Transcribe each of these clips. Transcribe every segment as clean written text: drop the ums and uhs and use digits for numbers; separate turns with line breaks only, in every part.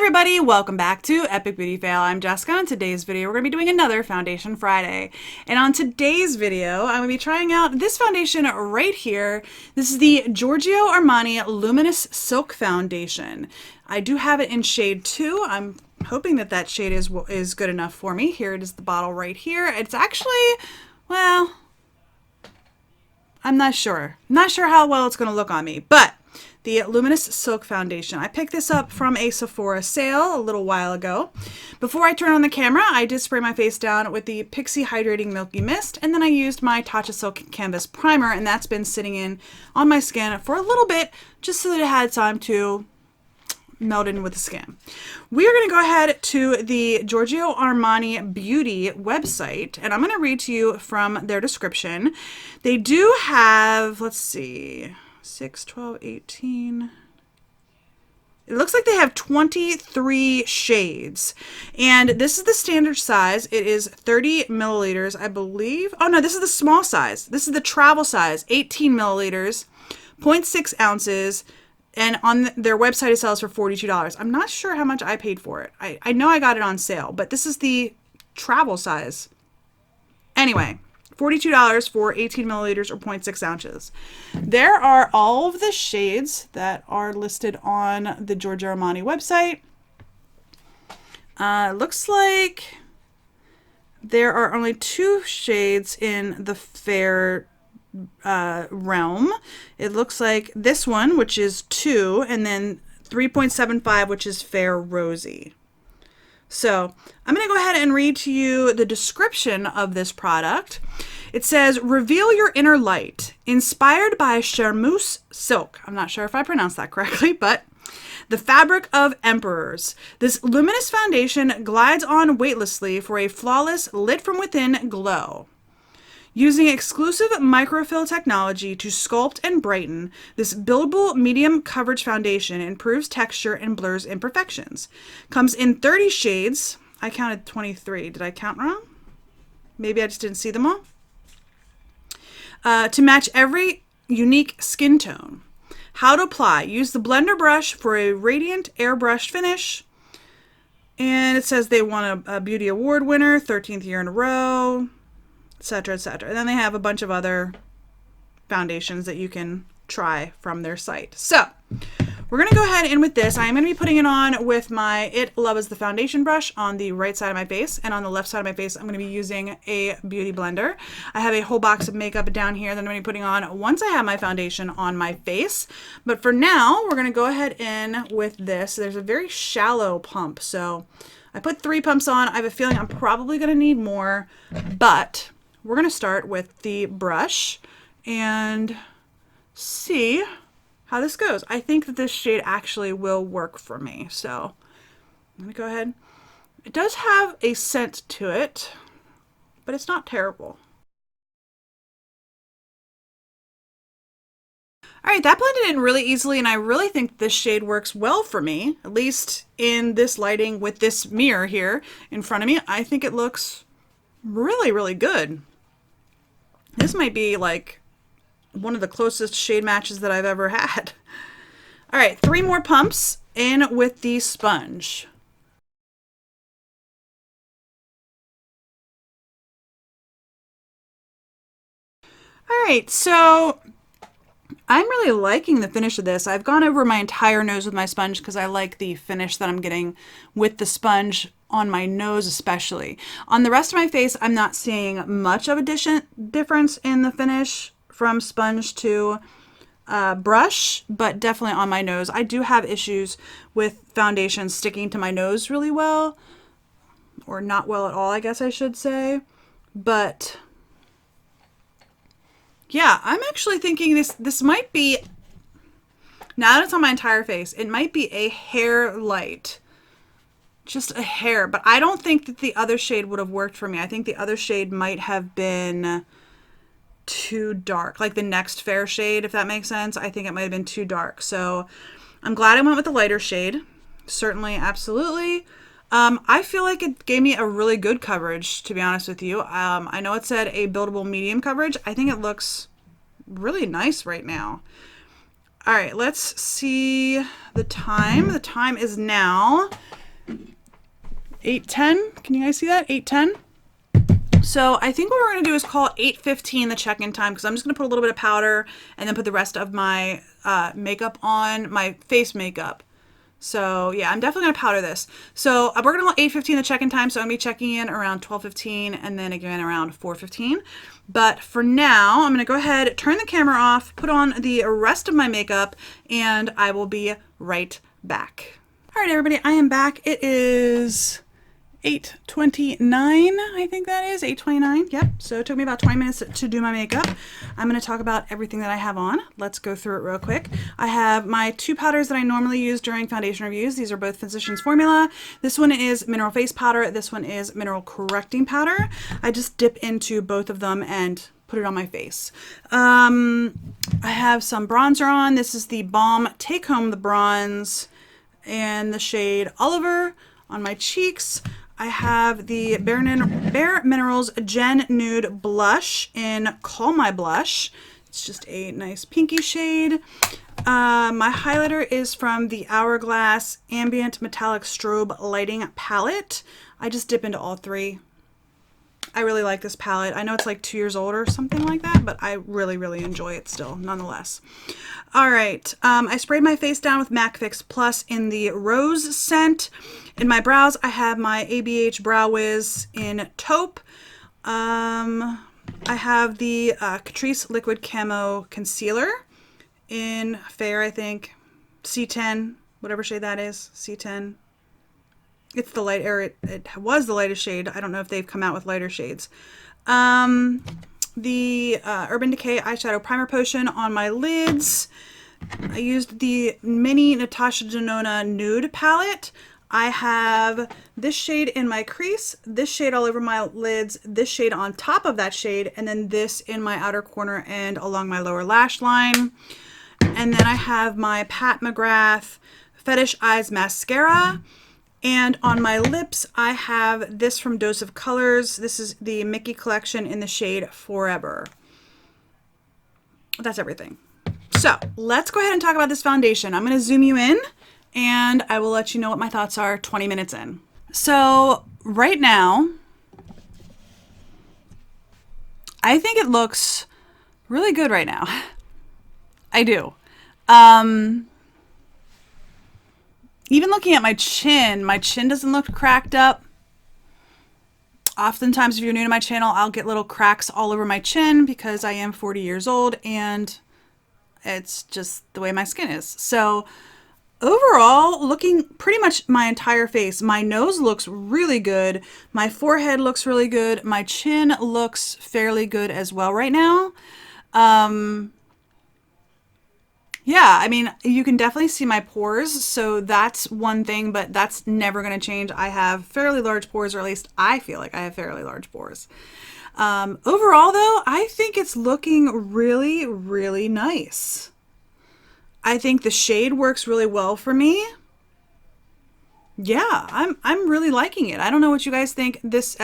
everybody, welcome back to Epic Beauty Fail. I'm Jessica. On today's video, we're going to be doing another Foundation Friday. And on today's video, I'm going to be trying out this foundation right here. This is the Giorgio Armani Luminous Silk Foundation. I do have it in shade 2. I'm hoping that that shade is good enough for me. Here it is, the bottle right here. It's actually, well, I'm not sure. Not sure how well it's going to look on me, but the Luminous Silk Foundation. I picked this up from a Sephora sale a little while ago. Before I turn on the camera, I did spray my face down with the Pixie Hydrating Milky Mist, and then I used my Tatcha Silk Canvas Primer, and that's been sitting in on my skin for a little bit, just so that it had time to melt in with the skin. We are going to go ahead to the Giorgio Armani Beauty website, and I'm going to read to you from their description. They do have, let's see, 6, 12, 18. It looks like they have 23 shades. And this is the standard size. It is 30 milliliters, I believe. Oh no, this is the small size. This is the travel size, 18 milliliters, 0.6 ounces. And on their website, it sells for $42. I'm not sure how much I paid for it. I know I got it on sale, but this is the travel size. Anyway, $42 for 18 milliliters or 0.6 ounces. There are all of the shades that are listed on the Giorgio Armani website. Looks like there are only 2 shades in the fair realm. It looks like this one, which is 2, and then 3.75, which is fair rosy. So I'm going to go ahead and read to you the description of this product. It says, reveal your inner light, inspired by charmeuse silk. I'm not sure if I pronounced that correctly, but the fabric of emperors. This luminous foundation glides on weightlessly for a flawless, lit from within glow. Using exclusive microfill technology to sculpt and brighten, this buildable medium coverage foundation improves texture and blurs imperfections. Comes in 30 shades. I counted 23. Did I count wrong? Maybe I just didn't see them all. To match every unique skin tone. How to apply. Use the blender brush for a radiant airbrush finish. And it says they won a beauty award winner, 13th year in a row, etc., etc. And then they have a bunch of other foundations that you can try from their site. So we're going to go ahead and with this, I am going to be putting it on with my It Loves the Foundation brush on the right side of my face, and on the left side of my face, I'm going to be using a beauty blender. I have a whole box of makeup down here that I'm going to be putting on once I have my foundation on my face. But for now, we're going to go ahead in with this. There's a very shallow pump, so I put 3 pumps on. I have a feeling I'm probably going to need more, but we're going to start with the brush and see how this goes. I think that this shade actually will work for me. So I'm going to go ahead. It does have a scent to it, but it's not terrible. All right, that blended in really easily, and I really think this shade works well for me, at least in this lighting with this mirror here in front of me. I think it looks really, really good. This might be like one of the closest shade matches that I've ever had. All right, 3 more pumps in with the sponge. All right, so I'm really liking the finish of this. I've gone over my entire nose with my sponge because I like the finish that I'm getting with the sponge on my nose especially. On the rest of my face, I'm not seeing much of a difference in the finish from sponge to brush, but definitely on my nose. I do have issues with foundation sticking to my nose really well, or not well at all, I guess I should say. But yeah, I'm actually thinking this might be, now that it's on my entire face, it might be a hair light. Just a hair, but I don't think that the other shade would have worked for me. I think the other shade might have been too dark, like the next fair shade, if that makes sense. I think it might have been too dark. So I'm glad I went with the lighter shade. Certainly, absolutely. I feel like it gave me a really good coverage, to be honest with you. I know it said a buildable medium coverage. I think it looks really nice right now. All right, let's see the time. The time is now 8:10. Can you guys see that? 8:10. So I think what we're going to do is call 8:15 the check-in time, because I'm just going to put a little bit of powder and then put the rest of my makeup on, my face makeup. So yeah, I'm definitely going to powder this. So we're going to call 8:15 the check-in time, so I'm going to be checking in around 12:15 and then again around 4:15. But for now, I'm going to go ahead, turn the camera off, put on the rest of my makeup, and I will be right back. All right, everybody, I am back. It is 8:29, I think that is, 8:29, yep. So it took me about 20 minutes to do my makeup. I'm going to talk about everything that I have on. Let's go through it real quick. I have my two powders that I normally use during foundation reviews. These are both Physicians Formula. This one is mineral face powder. This one is mineral correcting powder. I just dip into both of them and put it on my face. I have some bronzer on. This is the Balm Take Home the Bronze and the shade Oliver on my cheeks. I have the Bare Minerals Gen Nude Blush in Call My Blush. It's just a nice pinky shade. My highlighter is from the Hourglass Ambient Metallic Strobe Lighting Palette. I just dip into all three. I really like this palette. I know it's like 2 years old or something like that, but I really, really enjoy it still, nonetheless. All right, I sprayed my face down with MAC Fix Plus in the Rose scent. In my brows, I have my ABH Brow Wiz in Taupe. I have the Catrice Liquid Camo Concealer in Fair, I think. C10, whatever shade that is, C10. It's the light, or it was the lightest shade. I don't know if they've come out with lighter shades. The Urban Decay Eyeshadow Primer Potion on my lids. I used the mini Natasha Denona Nude Palette. I have this shade in my crease, this shade all over my lids, this shade on top of that shade, and then this in my outer corner and along my lower lash line. And then I have my Pat McGrath Fetish Eyes Mascara. And on my lips, I have this from Dose of Colors. This is the Mickey collection in the shade Forever. That's everything. So let's go ahead and talk about this foundation. I'm going to zoom you in and I will let you know what my thoughts are 20 minutes in. So right now, I think it looks really good right now. I do. Even looking at my chin doesn't look cracked up. Oftentimes, if you're new to my channel, I'll get little cracks all over my chin because I am 40 years old and it's just the way my skin is. So overall, looking pretty much my entire face, my nose looks really good. My forehead looks really good. My chin looks fairly good as well right now. Yeah, I mean, you can definitely see my pores, so that's one thing, but that's never going to change. I have fairly large pores, or at least I feel like I have fairly large pores. Overall, though, I think it's looking really, really nice. I think the shade works really well for me. Yeah, I'm really liking it. I don't know what you guys think this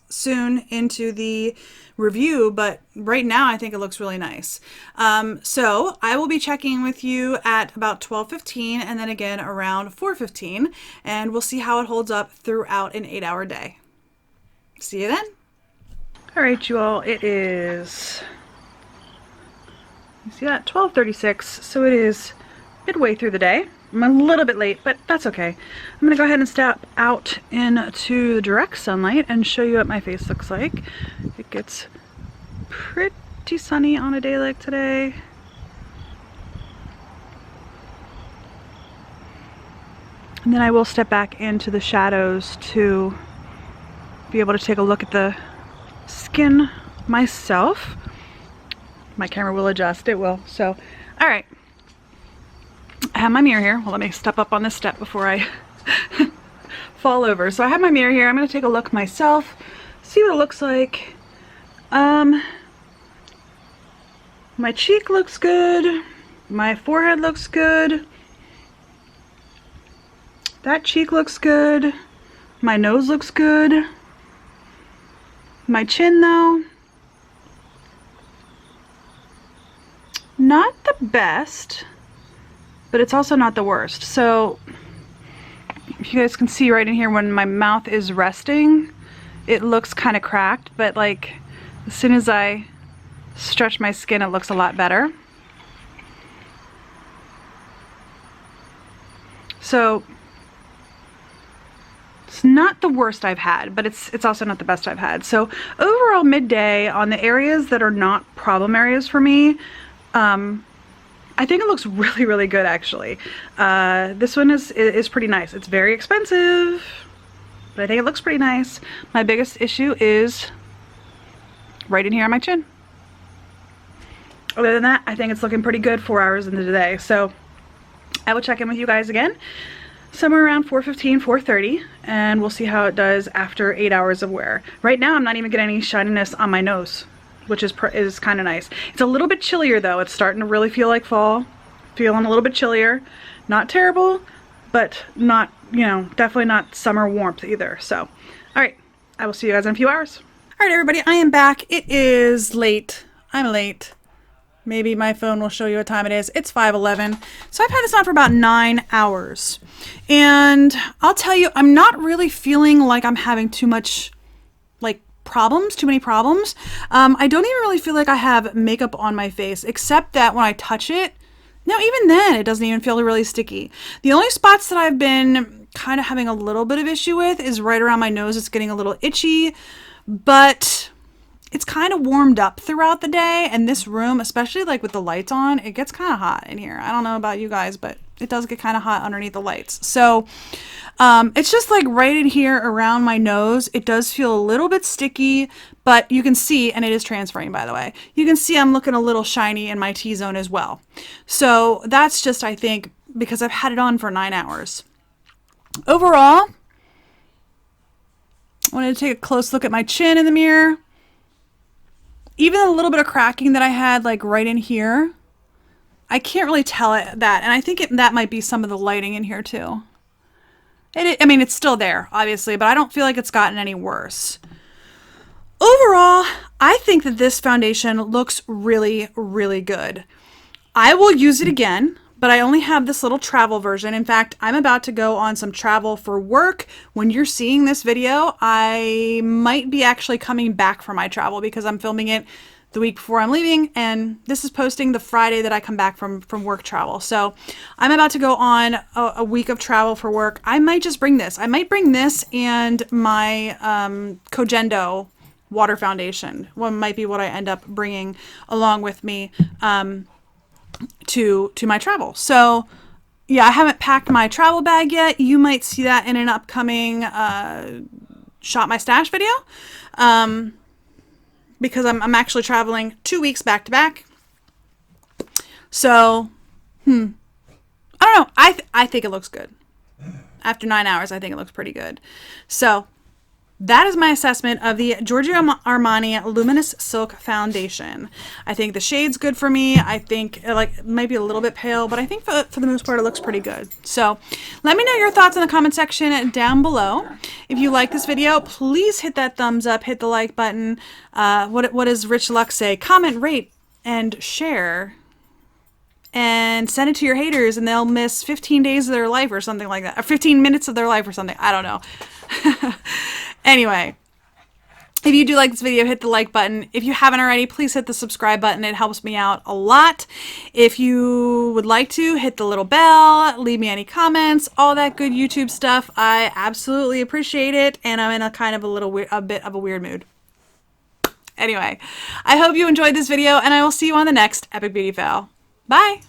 soon into the review, but right now I think it looks really nice. So I will be checking with you at about 12:15 and then again around 4:15, and we'll see how it holds up throughout an 8-hour day. See you then. All right, you all, it is, you see that, 12:36, so it is midway through the day. I'm a little bit late, but that's okay. I'm going to go ahead and step out into the direct sunlight and show you what my face looks like. It gets pretty sunny on a day like today. And then I will step back into the shadows to be able to take a look at the skin myself. My camera will adjust, it will. So, all right. I have my mirror here. Well, let me step up on this step before I fall over. So I have my mirror here. I'm going to take a look myself, see what it looks like. My cheek looks good. My forehead looks good. That cheek looks good. My nose looks good. My chin, though, not the best, but it's also not the worst. So if you guys can see right in here when my mouth is resting, it looks kind of cracked, but like as soon as I stretch my skin, it looks a lot better. So it's not the worst I've had, but it's also not the best I've had. So overall, midday on the areas that are not problem areas for me, I think it looks really, really good actually. This one is pretty nice. It's very expensive, but I think it looks pretty nice. My biggest issue is right in here on my chin. Other than that, I think it's looking pretty good 4 hours into the day. So I will check in with you guys again somewhere around 4:15, 4:30, and we'll see how it does after 8 hours of wear. Right now, I'm not even getting any shininess on my nose, which is kind of nice. It's a little bit chillier though. It's starting to really feel like fall. Feeling a little bit chillier. Not terrible, but not, you know, definitely not summer warmth either. So, all right, I will see you guys in a few hours. All right, everybody, I am back. It is late. I'm late. Maybe my phone will show you what time it is. It's 5:11. So I've had this on for about 9 hours. And I'll tell you, I'm not really feeling like I'm having too much, like, too many problems. I don't even really feel like I have makeup on my face, except that when I touch it, now even then, it doesn't even feel really sticky. The only spots that I've been kind of having a little bit of issue with is right around my nose. It's getting a little itchy, but it's kind of warmed up throughout the day, and this room, especially like with the lights on, it gets kind of hot in here. I don't know about you guys, but it does get kind of hot underneath the lights. So it's just like right in here around my nose. It does feel a little bit sticky, but you can see, and it is transferring by the way, you can see I'm looking a little shiny in my T-zone as well. So that's just, I think, because I've had it on for 9 hours. Overall, I wanted to take a close look at my chin in the mirror. Even a little bit of cracking that I had like right in here, I can't really tell it that. And I think that might be some of the lighting in here too. I mean, it's still there, obviously, but I don't feel like it's gotten any worse. Overall, I think that this foundation looks really, really good. I will use it again, but I only have this little travel version. In fact, I'm about to go on some travel for work. When you're seeing this video, I might be actually coming back from my travel because I'm filming it the week before I'm leaving, and this is posting the Friday that I come back from work travel. So I'm about to go on a week of travel for work. I might just bring this. I might bring this and my Cogendo water foundation. One might be what I end up bringing along with me to my travel. So yeah, I haven't packed my travel bag yet. You might see that in an upcoming Shop My Stash video. Because I'm actually traveling 2 weeks back to back. So, I don't know. I think it looks good. After 9 hours, I think it looks pretty good. So, that is my assessment of the Giorgio Armani Luminous Silk Foundation. I think the shade's good for me. I think it might be a little bit pale, but I think for the most part it looks pretty good. So let me know your thoughts in the comment section down below. If you like this video, please hit that thumbs up, hit the like button. What does Rich Luck say? Comment, rate, and share. And send it to your haters and they'll miss 15 days of their life or something like that. Or 15 minutes of their life or something. I don't know. Anyway, if you do like this video, hit the like button. If you haven't already, please hit the subscribe button. It helps me out a lot. If you would like to, hit the little bell, leave me any comments, all that good YouTube stuff. I absolutely appreciate it. And I'm in a kind of a bit of a weird mood. Anyway, I hope you enjoyed this video and I will see you on the next Epic Beauty Fail. Bye!